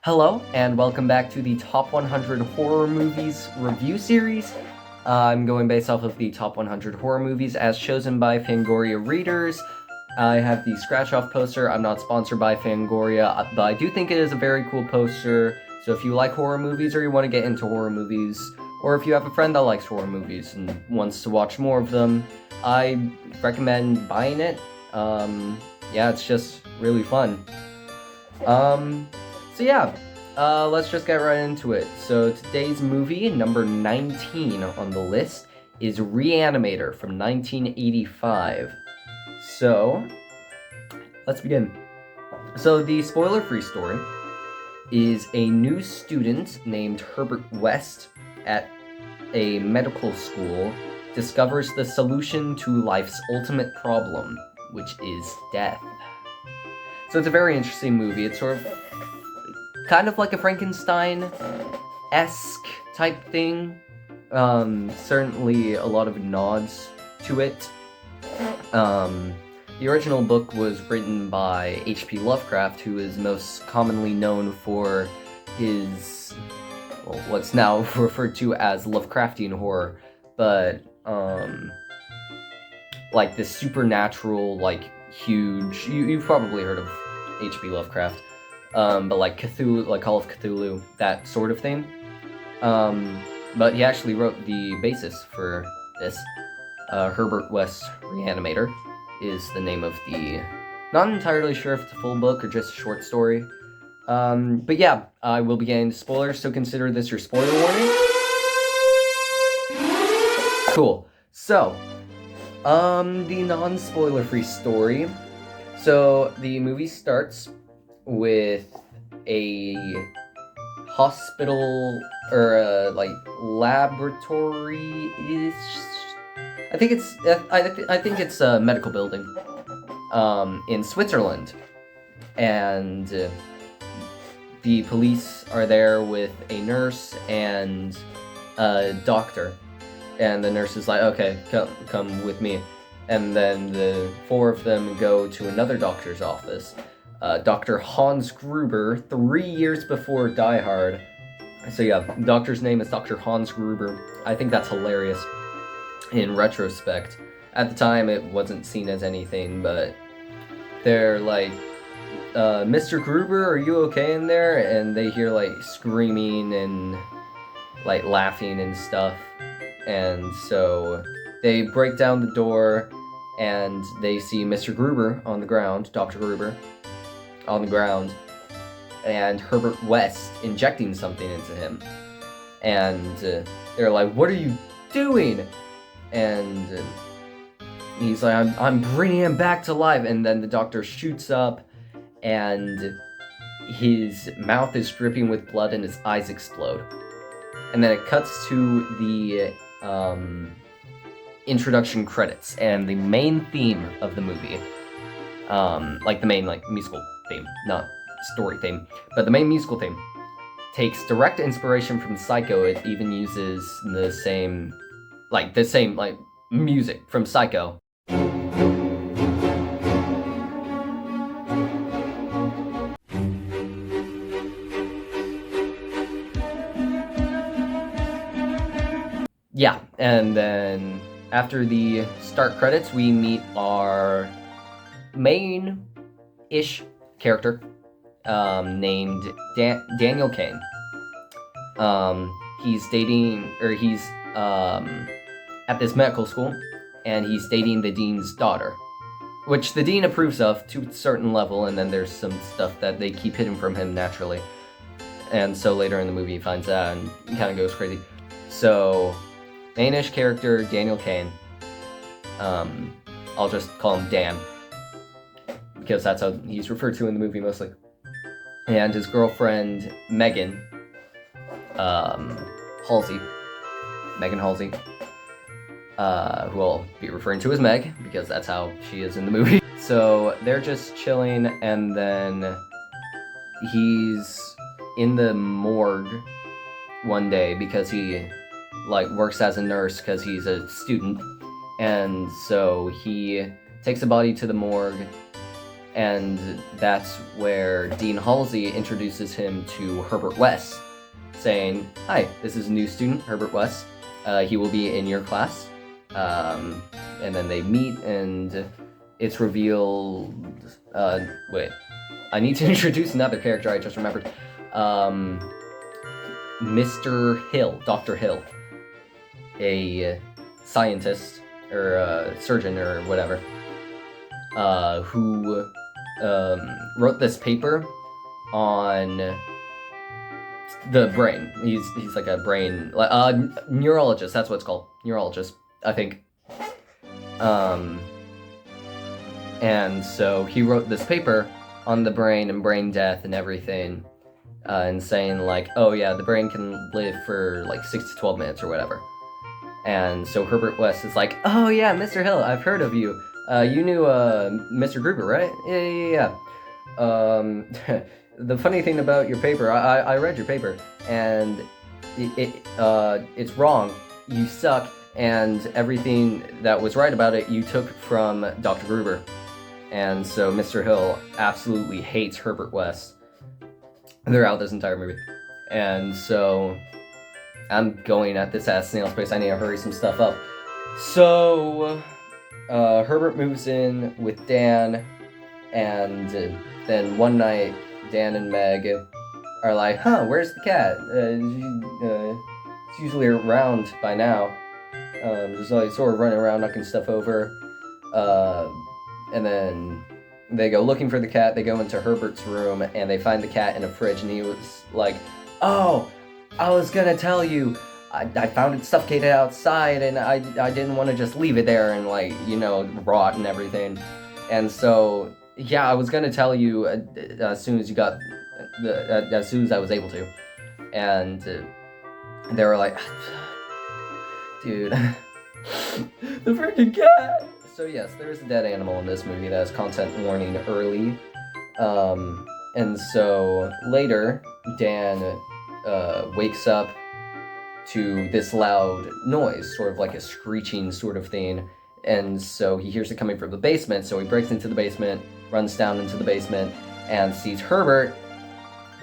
Hello, and welcome back to the Top 100 Horror Movies review series. I'm going based off of the Top 100 Horror Movies as chosen by Fangoria readers. I have the scratch-off poster. I'm not sponsored by Fangoria, but I do think it is a very cool poster. So if you like horror movies or you want to get into horror movies, or if you have a friend that likes horror movies and wants to watch more of them, I recommend buying it. Yeah, it's just really fun. Let's just get right into it. So today's movie, number 19 on the list, is Re-Animator from 1985. So, let's begin. So the spoiler-free story is a new student named Herbert West at a medical school discovers the solution to life's ultimate problem, which is death. So it's a very interesting movie. It's sort of kind of like a Frankenstein-esque type thing. Certainly a lot of nods to it. The original book was written by H.P. Lovecraft, who is most commonly known for his, what's now referred to as Lovecraftian horror, but, like this supernatural, like, huge, you've probably heard of H.P. Lovecraft, but like Cthulhu, like Call of Cthulhu, that sort of thing. But he actually wrote the basis for this. Herbert West Re-Animator is the name of the, not entirely sure if it's a full book or just a short story. But yeah, I will be getting into spoilers, so consider this your spoiler warning. Cool. So, the non-spoiler free story. So, the movie starts with a hospital, or like, laboratory-ish. I think it's a medical building, in Switzerland. And the police are there with a nurse and a doctor. And the nurse is like, okay, come with me. And then the four of them go to another doctor's office. Dr. Hans Gruber, 3 years before Die Hard. So yeah, the doctor's name is Dr. Hans Gruber. I think that's hilarious in retrospect. At the time, it wasn't seen as anything, but they're like, Mr. Gruber, are you okay in there? And they hear like screaming and like laughing and stuff. And so they break down the door and they see Mr. Gruber on the ground, Dr. Gruber on the ground, and Herbert West injecting something into him. And they're like, what are you doing? And he's like, I'm bringing him back to life. And then the doctor shoots up and his mouth is dripping with blood and his eyes explode. And then it cuts to the introduction credits and the main theme of the movie. Like the main musical theme, not story theme, but the main musical theme takes direct inspiration from Psycho. It even uses the same music from Psycho. Yeah, and then after the start credits, we meet our main-ish character, named Daniel Kane. He's at this medical school, and he's dating the dean's daughter, which the dean approves of to a certain level, and then there's some stuff that they keep hidden from him naturally. And so later in the movie he finds out and kind of goes crazy. So, main-ish character, Daniel Kane. I'll just call him Dan, because that's how he's referred to in the movie mostly. And his girlfriend, Megan Halsey, who I'll be referring to as Meg, because that's how she is in the movie. So they're just chilling, and then he's in the morgue one day because he works as a nurse because he's a student. And so he takes the body to the morgue, And that's where Dean Halsey introduces him to Herbert West, saying, "Hi, this is a new student, Herbert West. He will be in your class." And then they meet, and it's revealed... wait. I need to introduce another character I just remembered. Mr. Hill, Dr. Hill. A scientist, or a surgeon, or whatever, who wrote this paper on the brain. He's like a brain... neurologist, that's what it's called. Neurologist, I think. And so he wrote this paper on the brain and brain death and everything, and saying like, oh yeah, the brain can live for like 6 to 12 minutes or whatever. And so Herbert West is like, oh yeah, Mr. Hill, I've heard of you. You knew Mr. Gruber, right? Yeah. The funny thing about your paper, I read your paper, and it's wrong. You suck, and everything that was right about it you took from Dr. Gruber. And so Mr. Hill absolutely hates Herbert West throughout this entire movie. And so I'm going at this at snail's pace. I need to hurry some stuff up. So Herbert moves in with Dan, and then one night Dan and Meg are like, huh, where's the cat? It's usually around by now. Just like sort of running around knocking stuff over. And then they go looking for the cat. They go into Herbert's room, and they find the cat in a fridge, and he was like, oh, I was gonna tell you, I found it suffocated outside, and I didn't want to just leave it there and, like, you know, rot and everything. And so, yeah, I was gonna tell you as soon as you got, as soon as I was able to. And they were like, dude, the freaking cat! So yes, there's a dead animal in this movie that has content warning early. And so later, Dan wakes up to this loud noise, sort of like a screeching sort of thing. And so he hears it coming from the basement, so he breaks into the basement, runs down into the basement, and sees Herbert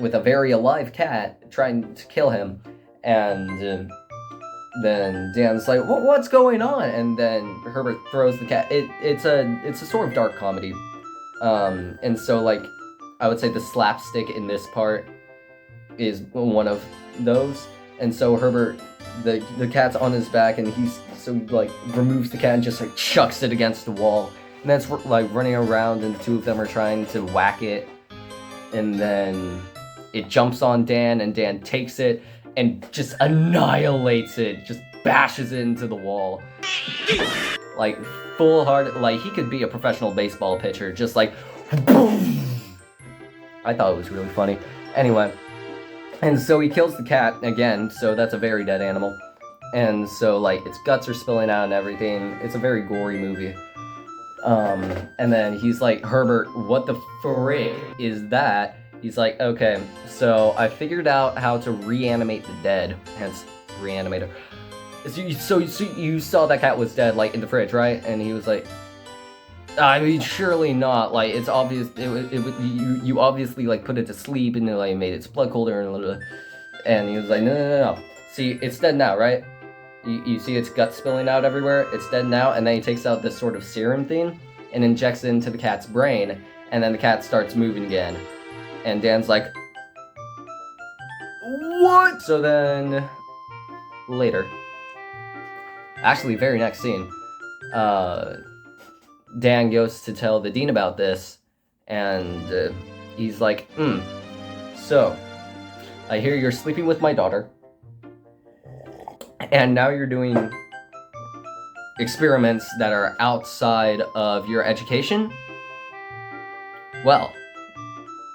with a very alive cat trying to kill him. And then Dan's like, what's going on? And then Herbert throws the cat. It's a sort of dark comedy. And so, like, I would say the slapstick in this part is one of those. And so Herbert, the cat's on his back, and he's like removes the cat and just like chucks it against the wall. And that's like running around, and the two of them are trying to whack it. And then it jumps on Dan, and Dan takes it and just annihilates it, just bashes it into the wall. Like, full hard, like, he could be a professional baseball pitcher, just like, boom! I thought it was really funny. Anyway, and so he kills the cat again, so that's a very dead animal. And so, like, its guts are spilling out and everything. It's a very gory movie. And then he's like, Herbert, what the frick is that? He's like, okay, so I figured out how to reanimate the dead, hence Re-Animator. So you saw that cat was dead, like, in the fridge, right? And he was like, I mean, surely not. Like, it's obvious. You obviously like put it to sleep and like made its blood colder and he was like, no. See, it's dead now, right? You see its guts spilling out everywhere. It's dead now. And then he takes out this sort of serum thing and injects it into the cat's brain, and then the cat starts moving again. And Dan's like, what? So then, later, actually, very next scene, Dan goes to tell the dean about this, and he's like, so, I hear you're sleeping with my daughter, and now you're doing experiments that are outside of your education? Well,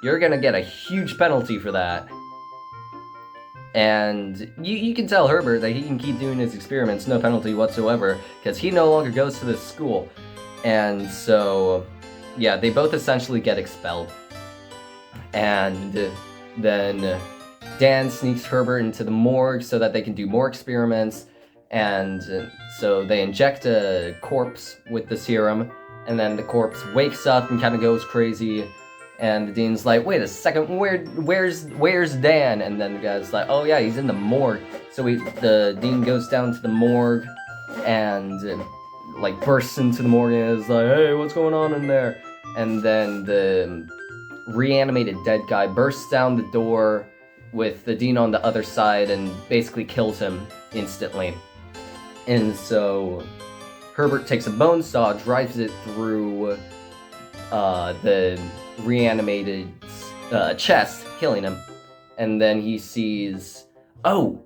you're gonna get a huge penalty for that. And you can tell Herbert that he can keep doing his experiments, no penalty whatsoever, because he no longer goes to this school. And so, yeah, they both essentially get expelled. And then Dan sneaks Herbert into the morgue so that they can do more experiments. And so they inject a corpse with the serum, and then the corpse wakes up and kind of goes crazy, and the dean's like, wait a second, where's Dan? And then the guy's like, oh yeah, he's in the morgue. So the dean goes down to the morgue and like bursts into the morgue and is like, hey, what's going on in there? And then the reanimated dead guy bursts down the door with the dean on the other side and basically kills him instantly. And so Herbert takes a bone saw, drives it through the reanimated chest, killing him. And then he sees, oh,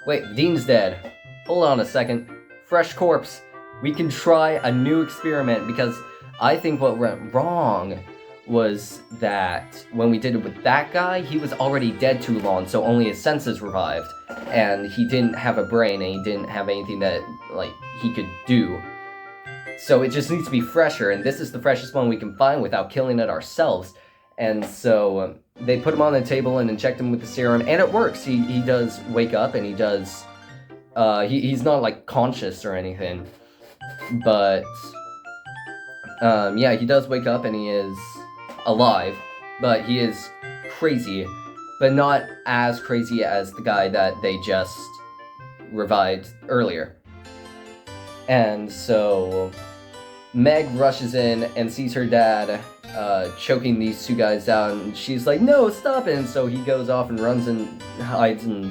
wait, the dean's dead. Hold on a second. Fresh corpse. We can try a new experiment, because I think what went wrong was that when we did it with that guy, he was already dead too long, so only his senses revived, and he didn't have a brain, and he didn't have anything that, like, he could do. So it just needs to be fresher, and this is the freshest one we can find without killing it ourselves. And so they put him on the table and inject him with the serum, and it works. He does wake up, and he does, he's not, like, conscious or anything, but, yeah, he does wake up, and he is alive, but he is crazy, but not as crazy as the guy that they just revived earlier. And so Meg rushes in and sees her dad choking these two guys out, and she's like, no, stop it. And so he goes off and runs and hides and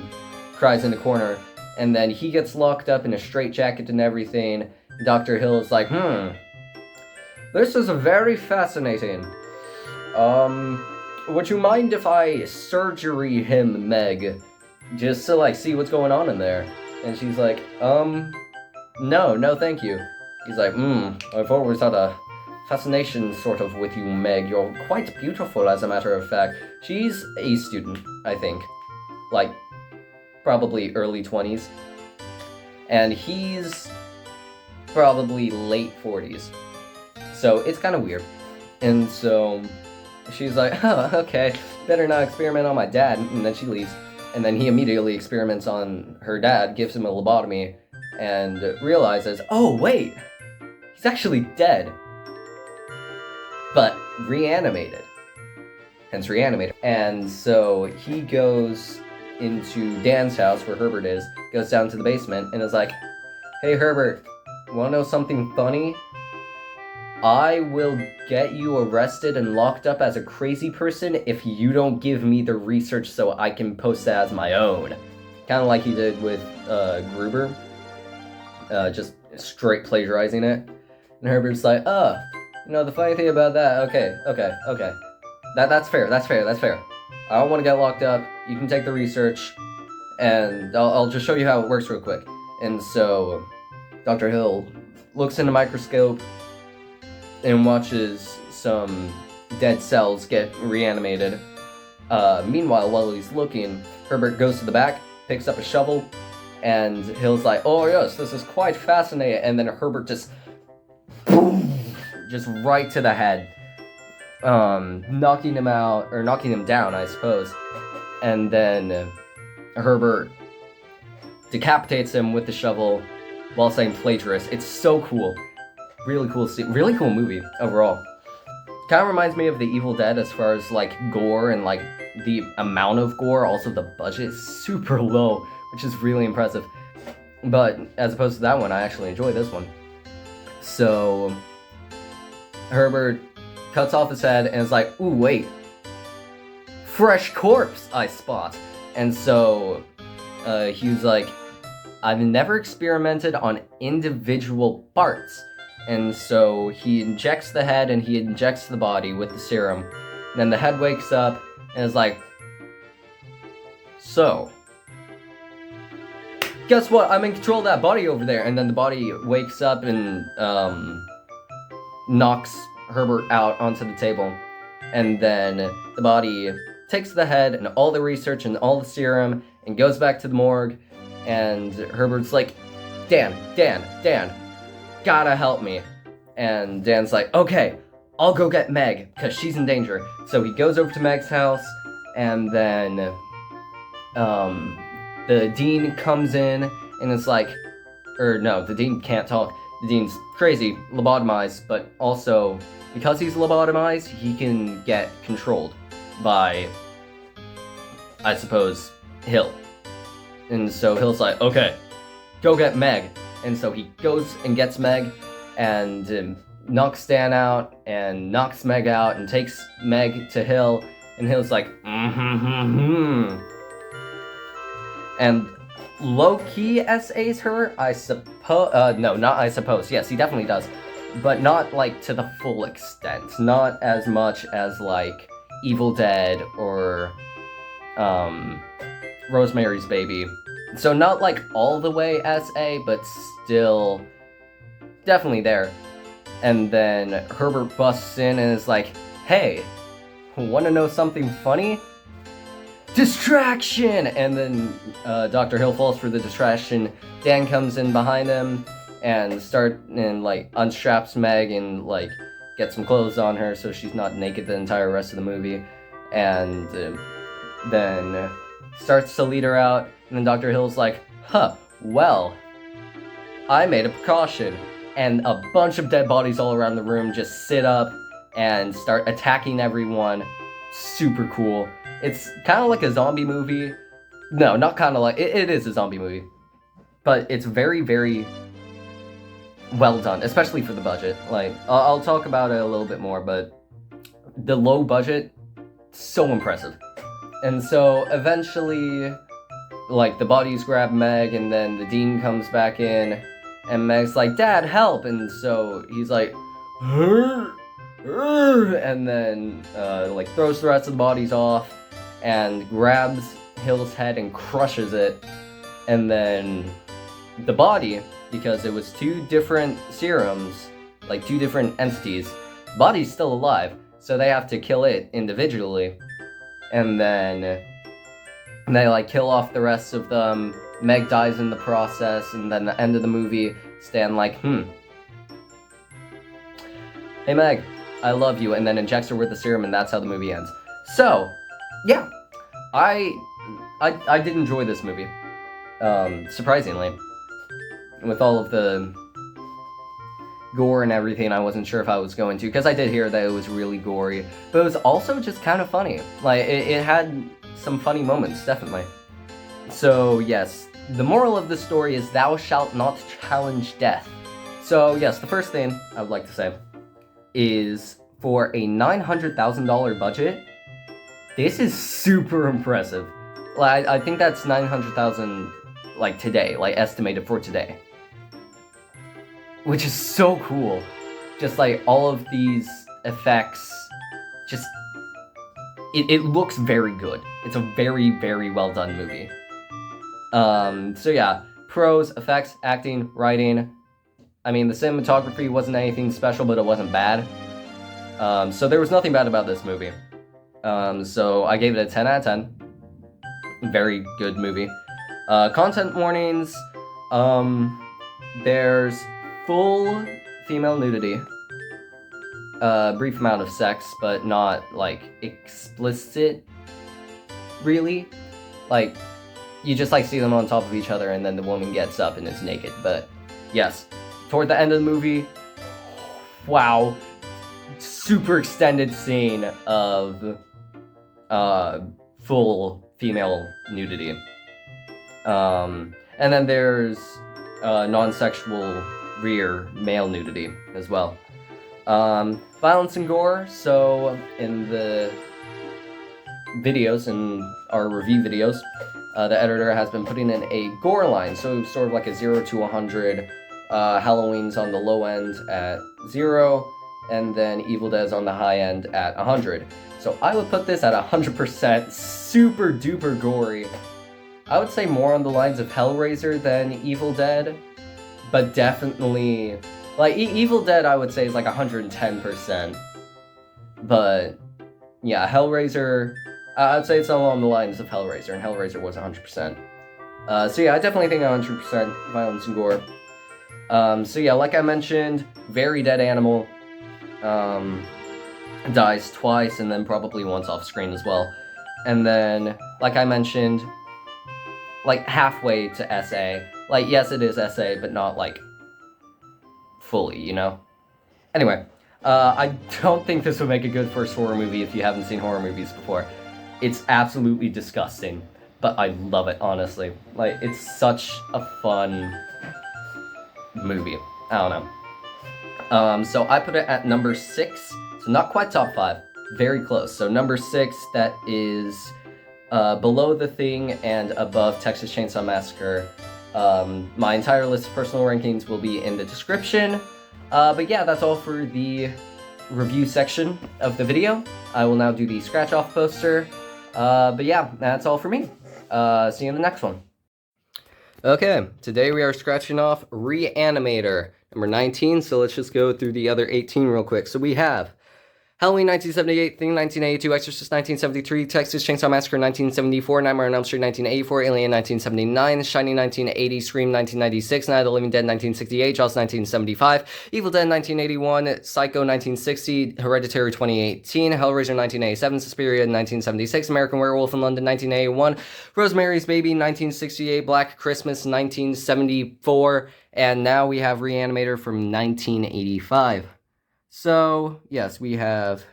cries in the corner, and then he gets locked up in a straitjacket and everything. Dr. Hill is like, this is very fascinating. Would you mind if I surgery him, Meg? Just to, like, see what's going on in there. And she's like, no, thank you. He's like, I've always had a fascination, sort of, with you, Meg. You're quite beautiful, as a matter of fact. She's a student, I think. Like, probably early 20s. And he's probably late 40s. So, it's kind of weird. And so she's like, oh, okay, better not experiment on my dad. And then she leaves. And then he immediately experiments on her dad, gives him a lobotomy, and realizes, oh, wait, he's actually dead. But reanimated. Hence Re-Animator. And so he goes into Dan's house, where Herbert is, goes down to the basement, and is like, hey, Herbert, wanna know something funny? I will get you arrested and locked up as a crazy person if you don't give me the research so I can post that as my own. Kind of like he did with Gruber. Just straight plagiarizing it. And Herbert's like, the funny thing about that, okay. That's fair. I don't want to get locked up. You can take the research, and I'll just show you how it works real quick. And so Dr. Hill looks in the microscope and watches some dead cells get reanimated. Meanwhile, while he's looking, Herbert goes to the back, picks up a shovel, and Hill's like, oh yes, this is quite fascinating. And then Herbert just, boom, just right to the head, knocking him down, I suppose. And then Herbert decapitates him with the shovel while saying plagiarist. It's so cool. Really cool scene. Really cool movie overall. Kind of reminds me of The Evil Dead as far as, like, gore and, like, the amount of gore. Also, the budget is super low, which is really impressive. But as opposed to that one, I actually enjoy this one. So Herbert cuts off his head and is like, ooh, wait. Fresh corpse, I spot. And so he was like, I've never experimented on individual parts. And so he injects the head and he injects the body with the serum. And then the head wakes up and is like, so, guess what? I'm in control of that body over there. And then the body wakes up and knocks Herbert out onto the table. And then the body takes the head and all the research and all the serum and goes back to the morgue. And Herbert's like, Dan, gotta help me. And Dan's like, okay, I'll go get Meg, because she's in danger. So he goes over to Meg's house, and then the dean comes in, and it's like, the dean can't talk. The Dean's crazy, lobotomized, but also, because he's lobotomized, he can get controlled by, I suppose, Hill. And so Hill's like, okay, go get Meg. And so he goes and gets Meg, and knocks Dan out, and knocks Meg out, and takes Meg to Hill, and Hill's like, and low-key SAs her, I suppose, no, not I suppose, yes, he definitely does, but not, like, to the full extent, not as much as, like, Evil Dead, or, Rosemary's Baby, so not, like, all the way SA, but still definitely there. And then Herbert busts in and is like, hey, wanna know something funny? Distraction! And then Dr. Hill falls for the distraction. Dan comes in behind him and like unstraps Meg and like gets some clothes on her so she's not naked the entire rest of the movie. And then starts to lead her out. And then Dr. Hill's like, well, I made a precaution. And a bunch of dead bodies all around the room just sit up and start attacking everyone. Super cool. It's kind of like a zombie movie. No, not kind of like... It is a zombie movie. But it's very, very well done, especially for the budget. Like, I'll talk about it a little bit more, but the low budget, so impressive. And so, eventually, like, the bodies grab Meg, and then the Dean comes back in, and Meg's like, Dad, help! And so he's like, and then, like, throws the rest of the bodies off, and grabs Hill's head and crushes it, and then the body, because it was two different serums, like two different entities, the body's still alive, so they have to kill it individually, and then they, like, kill off the rest of them. Meg dies in the process, and then the end of the movie, Stan like, hey Meg, I love you, and then injects her with the serum, and that's how the movie ends. So, yeah, I did enjoy this movie, surprisingly. With all of the gore and everything, I wasn't sure if I was going to, because I did hear that it was really gory, but it was also just kind of funny. Like, it had some funny moments, definitely. So, yes, the moral of the story is thou shalt not challenge death. So, yes, the first thing I would like to say is for a $900,000 budget, this is super impressive. Like, I think that's $900,000, like, today, like, estimated for today. Which is so cool. Just, like, all of these effects, just... It looks very good. It's a very, very well done movie. So yeah, pros, effects, acting, writing. I mean, the cinematography wasn't anything special, but it wasn't bad. So there was nothing bad about this movie. So I gave it a 10 out of 10. Very good movie. Content warnings. There's full female nudity. Brief amount of sex, but not, like, explicit, really. Like, you just, like, see them on top of each other, and then the woman gets up and is naked. But, yes, toward the end of the movie, wow, super extended scene of, full female nudity. And then there's, non-sexual rear male nudity as well. Violence and gore, so in the videos, in our review videos, the editor has been putting in a gore line, so sort of like a 0 to 100, Halloween's on the low end at 0, and then Evil Dead's on the high end at 100. So I would put this at 100%, super duper gory. I would say more on the lines of Hellraiser than Evil Dead, but definitely... Like, Evil Dead, I would say, is like 110%. But, yeah, Hellraiser, I'd say it's along the lines of Hellraiser, and Hellraiser was 100%. So yeah, I definitely think 100% violence and gore. So yeah, like I mentioned, very dead animal. Dies twice, and then probably once off screen as well. And then, like I mentioned, like halfway to SA. Like, yes, it is SA, but not like fully, you know? Anyway, I don't think this would make a good first horror movie if you haven't seen horror movies before. It's absolutely disgusting, but I love it, honestly. Like, it's such a fun movie. I don't know. So I put it at number 6, so not quite top 5, very close. So number 6, that is below The Thing and above Texas Chainsaw Massacre. My entire list of personal rankings will be in the description. But yeah, that's all for the review section of the video. I will now do the scratch-off poster. But yeah, that's all for me. See you in the next one. Okay, today we are scratching off Re-Animator, number 19, so let's just go through the other 18 real quick. So we have Halloween 1978, Thing 1982, Exorcist 1973, Texas Chainsaw Massacre 1974, Nightmare on Elm Street 1984, Alien 1979, Shining 1980, Scream 1996, Night of the Living Dead 1968, Jaws 1975, Evil Dead 1981, Psycho 1960, Hereditary 2018, Hellraiser 1987, Suspiria 1976, American Werewolf in London 1981, Rosemary's Baby 1968, Black Christmas 1974, and now we have Re-Animator from 1985. So, yes, we have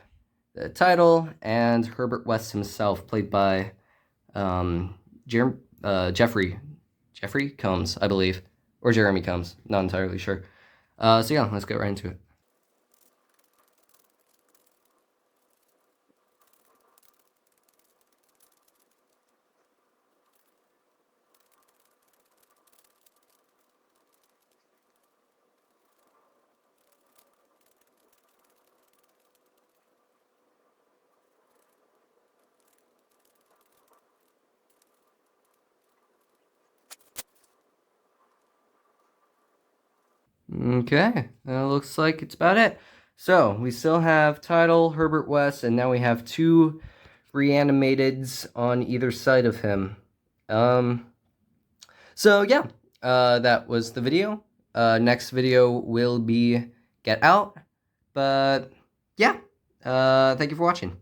the title and Herbert West himself, played by Jeffrey Combs, I believe. Or Jeremy Combs, not entirely sure. So yeah, let's get right into it. Okay, looks like it's about it. So, we still have title, Herbert West, and now we have 2 Re-Animateds on either side of him. So yeah, that was the video. Next video will be Get Out, but yeah, thank you for watching.